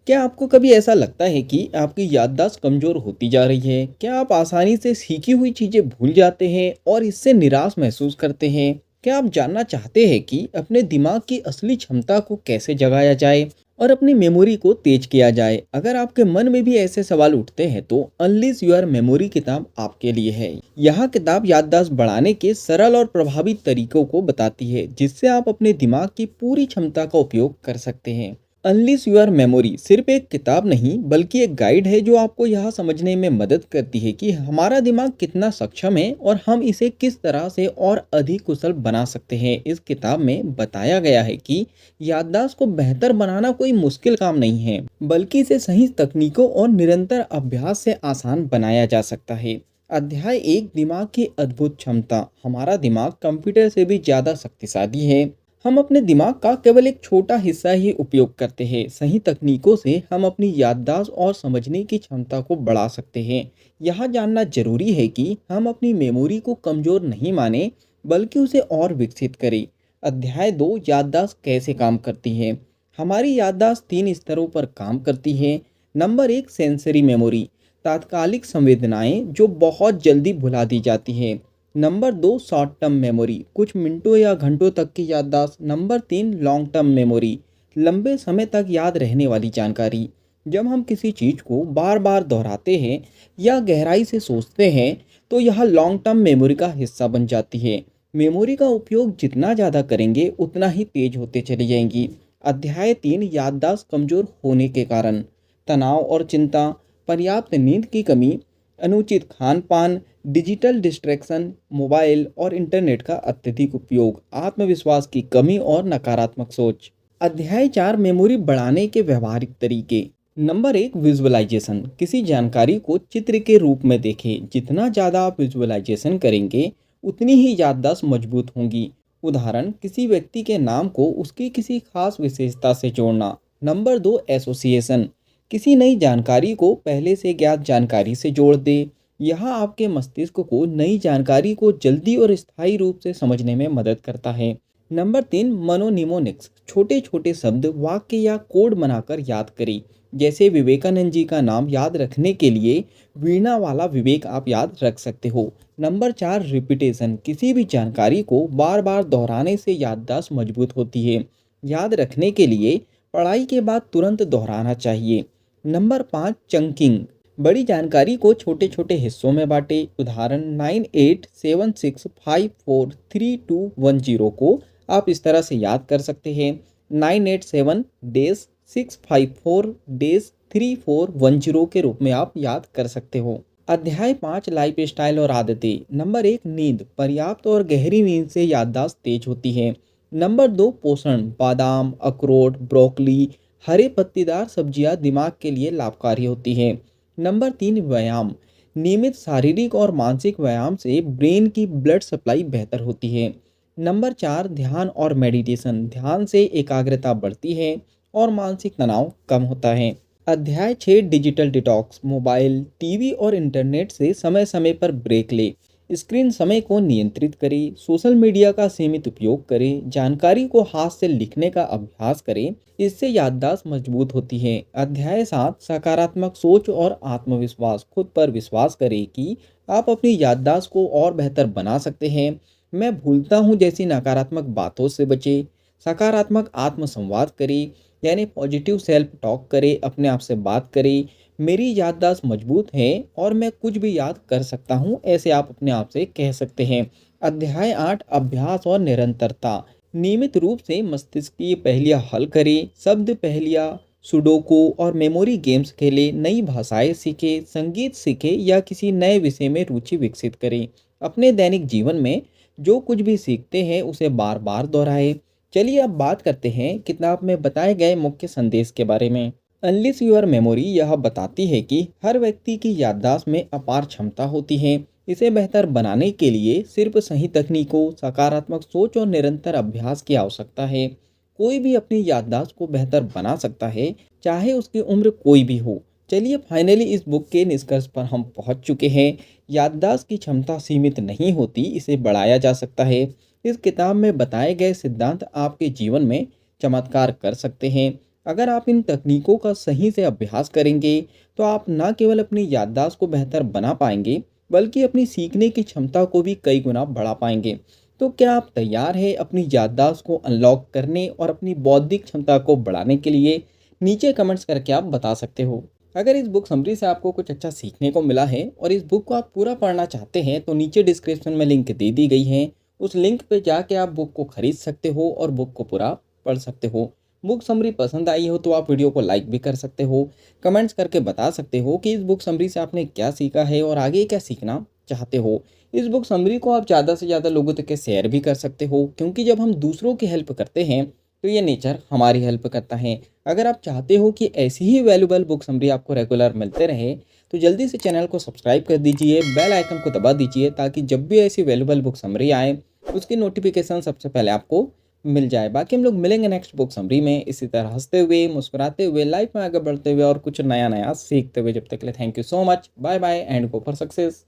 क्या आपको कभी ऐसा लगता है कि आपकी याददाश्त कमज़ोर होती जा रही है? क्या आप आसानी से सीखी हुई चीज़ें भूल जाते हैं और इससे निराश महसूस करते हैं? क्या आप जानना चाहते हैं कि अपने दिमाग की असली क्षमता को कैसे जगाया जाए और अपनी मेमोरी को तेज किया जाए? अगर आपके मन में भी ऐसे सवाल उठते हैं तो अनलीश योर मेमोरी किताब आपके लिए है। यह किताब याददाश्त बढ़ाने के सरल और प्रभावी तरीकों को बताती है, जिससे आप अपने दिमाग की पूरी क्षमता का उपयोग कर सकते हैं। अनलीश योर मेमोरी सिर्फ एक किताब नहीं बल्कि एक गाइड है जो आपको यह समझने में मदद करती है कि हमारा दिमाग कितना सक्षम है और हम इसे किस तरह से और अधिक कुशल बना सकते हैं। इस किताब में बताया गया है कि याददाश्त को बेहतर बनाना कोई मुश्किल काम नहीं है, बल्कि इसे सही तकनीकों और निरंतर अभ्यास से आसान बनाया जा सकता है। अध्याय एक, दिमाग की अद्भुत क्षमता। हमारा दिमाग कंप्यूटर से भी ज़्यादा शक्तिशाली है। हम अपने दिमाग का केवल एक छोटा हिस्सा ही उपयोग करते हैं। सही तकनीकों से हम अपनी याददाश्त और समझने की क्षमता को बढ़ा सकते हैं। यह जानना जरूरी है कि हम अपनी मेमोरी को कमज़ोर नहीं माने, बल्कि उसे और विकसित करें। अध्याय दो, याददाश्त कैसे काम करती है। हमारी याददाश्त तीन स्तरों पर काम करती है। नंबर एक, सेंसरी मेमोरी, तात्कालिक संवेदनाएं जो बहुत जल्दी भुला दी जाती है। नंबर दो, शॉर्ट टर्म मेमोरी, कुछ मिनटों या घंटों तक की याददाश्त। नंबर तीन, लॉन्ग टर्म मेमोरी, लंबे समय तक याद रहने वाली जानकारी। जब हम किसी चीज़ को बार बार दोहराते हैं या गहराई से सोचते हैं तो यह लॉन्ग टर्म मेमोरी का हिस्सा बन जाती है। मेमोरी का उपयोग जितना ज़्यादा करेंगे उतना ही तेज होते चली जाएंगी। अध्याय तीन, याददाश्त कमज़ोर होने के कारण। तनाव और चिंता, पर्याप्त नींद की कमी, अनुचित खान पान, डिजिटल डिस्ट्रैक्शन, मोबाइल और इंटरनेट का अत्यधिक उपयोग, आत्मविश्वास की कमी और नकारात्मक सोच। अध्याय चार, मेमोरी बढ़ाने के व्यवहारिक तरीके। नंबर एक, विजुअलाइजेशन, किसी जानकारी को चित्र के रूप में देखें। जितना ज़्यादा आप विजुअलाइजेशन करेंगे उतनी ही याददाश्त मजबूत होंगी। उदाहरण, किसी व्यक्ति के नाम को उसकी किसी खास विशेषता से जोड़ना। नंबर दो, एसोसिएशन, किसी नई जानकारी को पहले से ज्ञात जानकारी से जोड़ दे। यह आपके मस्तिष्क को नई जानकारी को जल्दी और स्थायी रूप से समझने में मदद करता है। नंबर तीन, मनोनिमोनिक्स, छोटे छोटे शब्द, वाक्य या कोड बनाकर याद करें। जैसे विवेकानंद जी का नाम याद रखने के लिए वीणा वाला विवेक आप याद रख सकते हो। नंबर चार, रिपीटेशन, किसी भी जानकारी को बार बार दोहराने से याददाश्त मजबूत होती है। याद रखने के लिए पढ़ाई के बाद तुरंत दोहराना चाहिए। नंबर पाँच, चंकिंग, बड़ी जानकारी को छोटे छोटे हिस्सों में बांटे। उदाहरण, 9876543210 को आप इस तरह से याद कर सकते हैं। 987-654-3410 के रूप में आप याद कर सकते हो। अध्याय पाँच, लाइफ स्टाइल और आदतें। नंबर एक, नींद, पर्याप्त और गहरी नींद से याददाश्त तेज होती है। नंबर दो, पोषण, बादाम, अखरोट, ब्रोकली, हरे पत्तेदार सब्जियां दिमाग के लिए लाभकारी होती हैं। नंबर तीन, व्यायाम, नियमित शारीरिक और मानसिक व्यायाम से ब्रेन की ब्लड सप्लाई बेहतर होती है। नंबर चार, ध्यान और मेडिटेशन, ध्यान से एकाग्रता बढ़ती है और मानसिक तनाव कम होता है। अध्याय छः, डिजिटल डिटॉक्स, मोबाइल, टीवी और इंटरनेट से समय समय पर ब्रेक ले। स्क्रीन समय को नियंत्रित करें, सोशल मीडिया का सीमित उपयोग करें, जानकारी को हाथ से लिखने का अभ्यास करें, इससे याददाश्त मजबूत होती है। अध्याय सात, सकारात्मक सोच और आत्मविश्वास, खुद पर विश्वास करें कि आप अपनी याददाश्त को और बेहतर बना सकते हैं। मैं भूलता हूँ जैसी नकारात्मक बातों से बचें, सकारात्मक आत्म संवाद करें, यानी पॉजिटिव सेल्फ टॉक करें, अपने आप से बात करें। मेरी याददाश्त मजबूत है और मैं कुछ भी याद कर सकता हूँ, ऐसे आप अपने आप से कह सकते हैं। अध्याय आठ, अभ्यास और निरंतरता, नियमित रूप से मस्तिष्क की पहेलियाँ हल करें, शब्द पहेलियाँ, सुडोकू और मेमोरी गेम्स खेलें, नई भाषाएं सीखें, संगीत सीखें या किसी नए विषय में रुचि विकसित करें। अपने दैनिक जीवन में जो कुछ भी सीखते हैं उसे बार बार दोहराएं। चलिए अब बात करते हैं किताब में बताए गए मुख्य संदेश के बारे में। अनलिस योर मेमोरी यह बताती है कि हर व्यक्ति की याददाश्त में अपार क्षमता होती है। इसे बेहतर बनाने के लिए सिर्फ सही तकनीकों, सकारात्मक सोच और निरंतर अभ्यास की आवश्यकता है। कोई भी अपनी याददाश्त को बेहतर बना सकता है, चाहे उसकी उम्र कोई भी हो। चलिए फाइनली इस बुक के निष्कर्ष पर हम पहुंच चुके हैं। याददाश्त की क्षमता सीमित नहीं होती, इसे बढ़ाया जा सकता है। इस किताब में बताए गए सिद्धांत आपके जीवन में चमत्कार कर सकते हैं। अगर आप इन तकनीकों का सही से अभ्यास करेंगे, तो आप न केवल अपनी याददाश्त को बेहतर बना पाएंगे, बल्कि अपनी सीखने की क्षमता को भी कई गुना बढ़ा पाएंगे। तो क्या आप तैयार हैं अपनी याददाश्त को अनलॉक करने और अपनी बौद्धिक क्षमता को बढ़ाने के लिए? नीचे कमेंट्स करके आप बता सकते हो। अगर इस बुक समरी से आपको कुछ अच्छा सीखने को मिला है और इस बुक को आप पूरा पढ़ना चाहते हैं, तो नीचे डिस्क्रिप्शन में लिंक दे दी गई है। उस लिंक पे जाके आप बुक को खरीद सकते हो और बुक को पूरा पढ़ सकते हो। बुक समरी पसंद आई हो तो आप वीडियो को लाइक भी कर सकते हो। कमेंट्स करके बता सकते हो कि इस बुक समरी से आपने क्या सीखा है और आगे क्या सीखना चाहते हो। इस बुक समरी को आप ज़्यादा से ज़्यादा लोगों तक के शेयर भी कर सकते हो, क्योंकि जब हम दूसरों की हेल्प करते हैं तो ये नेचर हमारी हेल्प करता है। अगर आप चाहते हो कि ऐसी ही वैल्यूबल बुक समरी आपको रेगुलर मिलते रहे, तो जल्दी से चैनल को सब्सक्राइब कर दीजिए, बेल आइकन को दबा दीजिए, ताकि जब भी ऐसी वैल्यूबल बुक समरी आए उसकी नोटिफिकेशन सबसे पहले आपको मिल जाए। बाकी हम लोग मिलेंगे नेक्स्ट बुक समरी में इसी तरह हंसते हुए, मुस्कुराते हुए, लाइफ में आगे बढ़ते हुए और कुछ नया नया सीखते हुए। जब तक के लिए thank you so much, bye bye and go for success.